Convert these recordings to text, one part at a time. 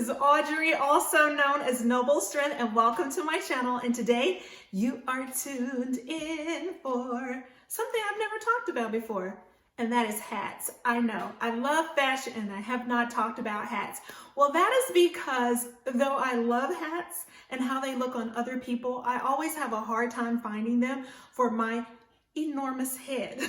is Audrey, also known as Noble Strength, and welcome to my channel. And today you are tuned in for something I've never talked about before, and that is hats. I know, I love fashion and I have not talked about hats. Well, that is because though I love hats and how they look on other people, I always have a hard time finding them for my enormous head.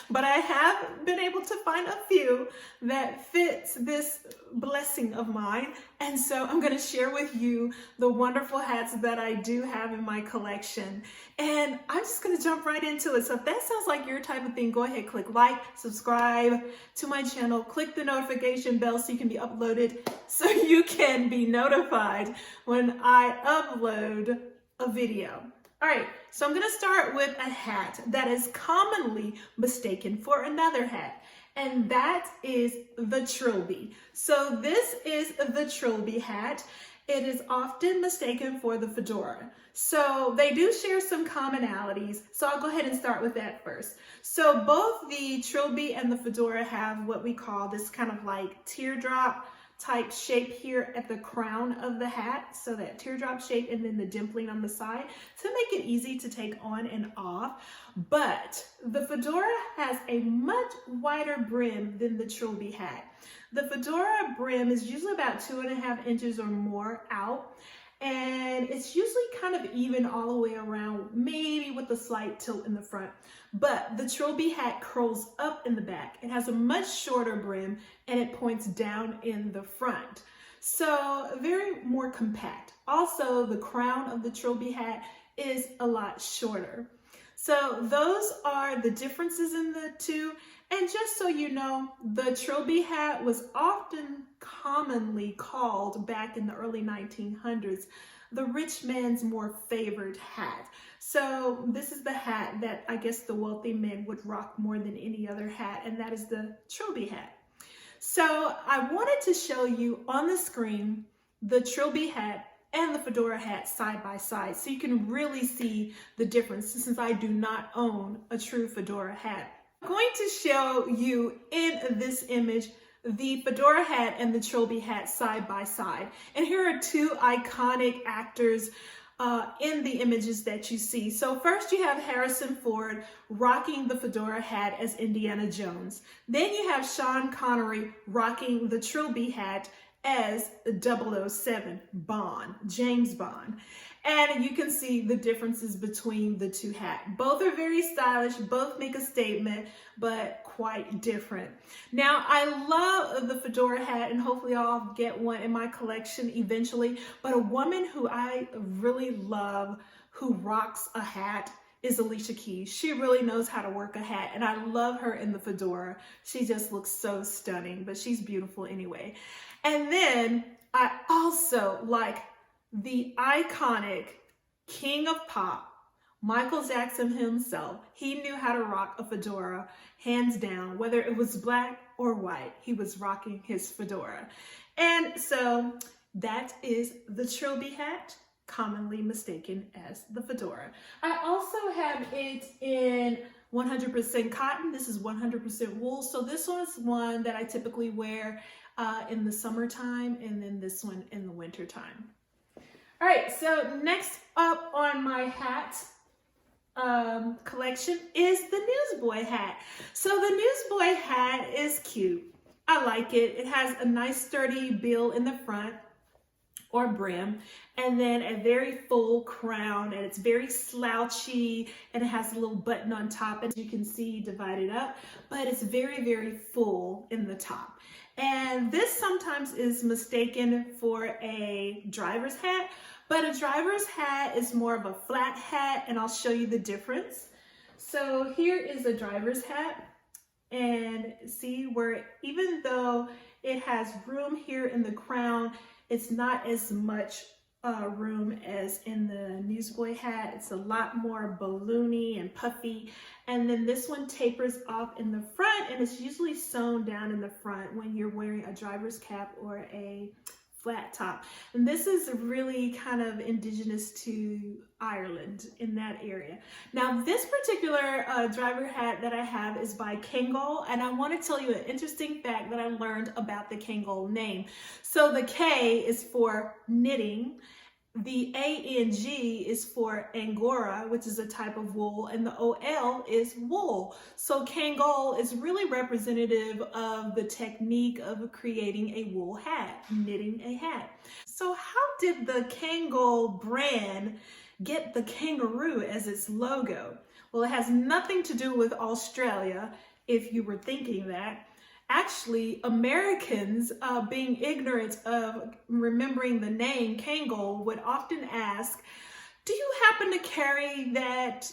But I have been able to find a few that fits this blessing of mine. And so I'm going to share with you the wonderful hats that I do have in my collection. And I'm just going to jump right into it. So if that sounds like your type of thing, go ahead, click like, subscribe to my channel, click the notification bell so you can be uploaded, so you can be notified when I upload a video. All right, so I'm going to start with a hat that is commonly mistaken for another hat, and that is the Trilby. So this is the Trilby hat. It is often mistaken for the fedora. So they do share some commonalities. So I'll go ahead and start with that first. So both the Trilby and the fedora have what we call this kind of like teardrop type shape here at the crown of the hat, so that teardrop shape, and then the dimpling on the side to make it easy to take on and off. But the fedora has a much wider brim than the Trilby hat. The fedora brim is usually about 2.5 inches or more out, and it's usually kind of even all the way around, maybe with a slight tilt in the front. But the Trilby hat curls up in the back. It has a much shorter brim and it points down in the front. So very more compact. Also, the crown of the Trilby hat is a lot shorter. So those are the differences in the two. And just so you know, the Trilby hat was often commonly called back in the early 1900s the rich man's more favored hat. So this is the hat that I guess the wealthy men would rock more than any other hat, and that is the Trilby hat. So I wanted to show you on the screen the Trilby hat and the fedora hat side by side, so you can really see the difference, since I do not own a true fedora hat. I'm going to show you in this image the fedora hat and the Trilby hat side by side. And here are two iconic actors in the images that you see. So first you have Harrison Ford rocking the fedora hat as Indiana Jones. Then you have Sean Connery rocking the Trilby hat as 007 Bond, James Bond. And you can see the differences between the two hats. Both are very stylish, both make a statement, but quite different. Now, I love the fedora hat, and hopefully I'll get one in my collection eventually, but a woman who I really love who rocks a hat is Alicia Keys. She really knows how to work a hat, and I love her in the fedora. She just looks so stunning, but she's beautiful anyway. And then I also like the iconic king of pop, Michael Jackson himself. He knew how to rock a fedora, hands down, whether it was black or white, he was rocking his fedora. And so that is the Trilby hat, commonly mistaken as the fedora. I also have it in 100% cotton. This is 100% wool. So this one's one that I typically wear in the summertime, and then this one in the wintertime. All right, so next up on my hat collection is the Newsboy hat. So the Newsboy hat is cute. I like it. It has a nice sturdy bill in the front, or brim, and then a very full crown, and it's very slouchy, and it has a little button on top, and you can see divided up, but it's very, very full in the top. And this sometimes is mistaken for a driver's hat, but a driver's hat is more of a flat hat, and I'll show you the difference. So here is a driver's hat, and see where even though it has room here in the crown, it's not as much room as in the Newsboy hat. It's a lot more balloony and puffy. And then this one tapers off in the front, and it's usually sewn down in the front when you're wearing a driver's cap or a flat top. And this is really kind of indigenous to Ireland in that area. Now, this particular driver hat that I have is by Kangol, and I want to tell you an interesting fact that I learned about the Kangol name. So the K is for knitting, the ANG is for Angora, which is a type of wool, and the OL is wool. So Kangol is really representative of the technique of creating a wool hat, knitting a hat. So how did the Kangol brand get the kangaroo as its logo? Well, it has nothing to do with Australia, if you were thinking that. Actually, Americans, being ignorant of remembering the name Kangol, would often ask, do you happen to carry that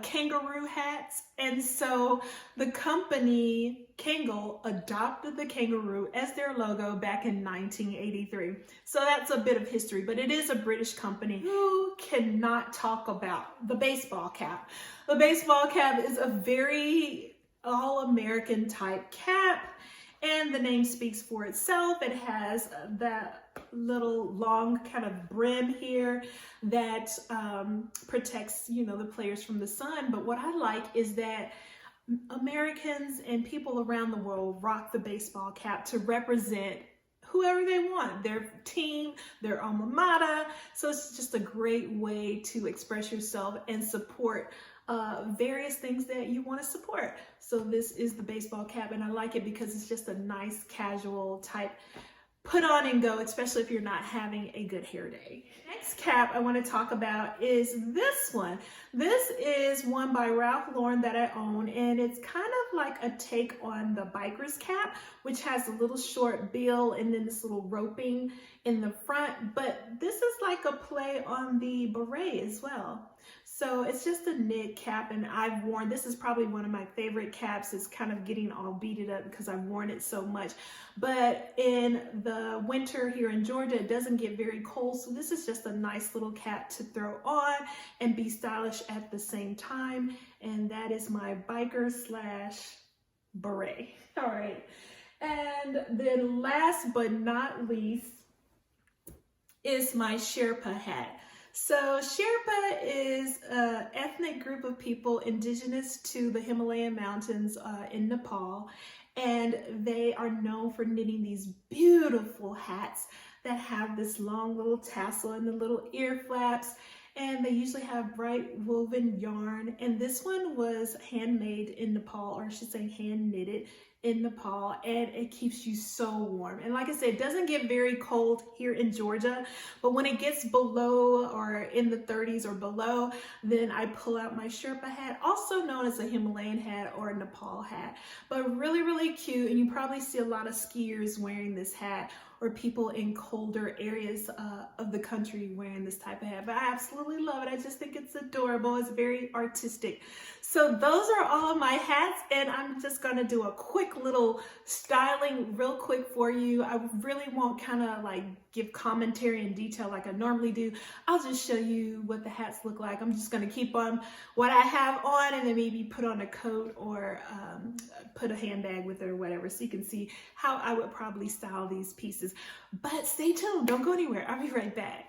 kangaroo hats? And so the company Kangol adopted the kangaroo as their logo back in 1983. So that's a bit of history, but it is a British company. Who cannot talk about the baseball cap? The baseball cap is a very all-American type cap, and the name speaks for itself. It has that little long kind of brim here that protects, you know, the players from the sun. But what I like is that Americans and people around the world rock the baseball cap to represent whoever they want, their team, their alma mater. So it's just a great way to express yourself and support various things that you want to support. So this is the baseball cap, and I like it because it's just a nice casual type put on and go, especially if you're not having a good hair day. Next cap I want to talk about is this one. This is one by Ralph Lauren that I own, and it's kind of like a take on the biker's cap, which has a little short bill and then this little roping in the front, but this is like a play on the beret as well. So it's just a knit cap, and I've worn, this is probably one of my favorite caps. It's kind of getting all beaded up because I've worn it so much. But in the winter here in Georgia, it doesn't get very cold. So this is just a nice little cap to throw on and be stylish at the same time. And that is my biker / beret. All right. And then last but not least is my Sherpa hat. So Sherpa is an ethnic group of people indigenous to the Himalayan mountains in Nepal, and they are known for knitting these beautiful hats that have this long little tassel and the little ear flaps, and they usually have bright woven yarn, and this one was handmade in Nepal, or I should say hand knitted in Nepal, and it keeps you so warm. And like I said, it doesn't get very cold here in Georgia, but when it gets below or in the 30s or below, then I pull out my Sherpa hat, also known as a Himalayan hat or a Nepal hat. But really, really cute, and you probably see a lot of skiers wearing this hat, or people in colder areas of the country wearing this type of hat. But I absolutely love it. I just think it's adorable. It's very artistic. So those are all of my hats, and I'm just gonna do a quick little styling real quick for you. I really won't kind of like give commentary in detail like I normally do. I'll just show you what the hats look like. I'm just gonna keep on what I have on, and then maybe put on a coat or put a handbag with it or whatever, so you can see how I would probably style these pieces. But stay tuned, don't go anywhere. I'll be right back.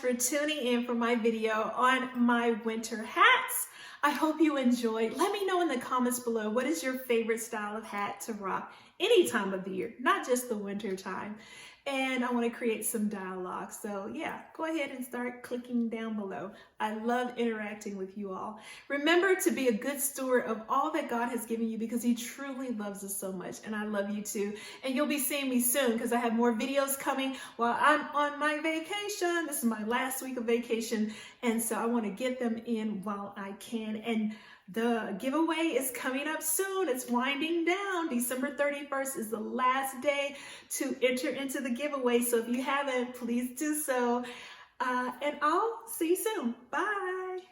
for tuning in for my video on my winter hats. I hope you enjoyed. Let me know in the comments below, what is your favorite style of hat to rock any time of the year, not just the winter time. And I want to create some dialogue. So yeah, go ahead and start clicking down below. I love interacting with you all. Remember to be a good steward of all that God has given you, because he truly loves us so much. And I love you too. And you'll be seeing me soon, because I have more videos coming while I'm on my vacation. This is my last week of vacation. And so I want to get them in while I can. And the giveaway is coming up soon. It's winding down. December 31st is the last day to enter into the giveaway. So if you haven't, please do so. And I'll see you soon. Bye.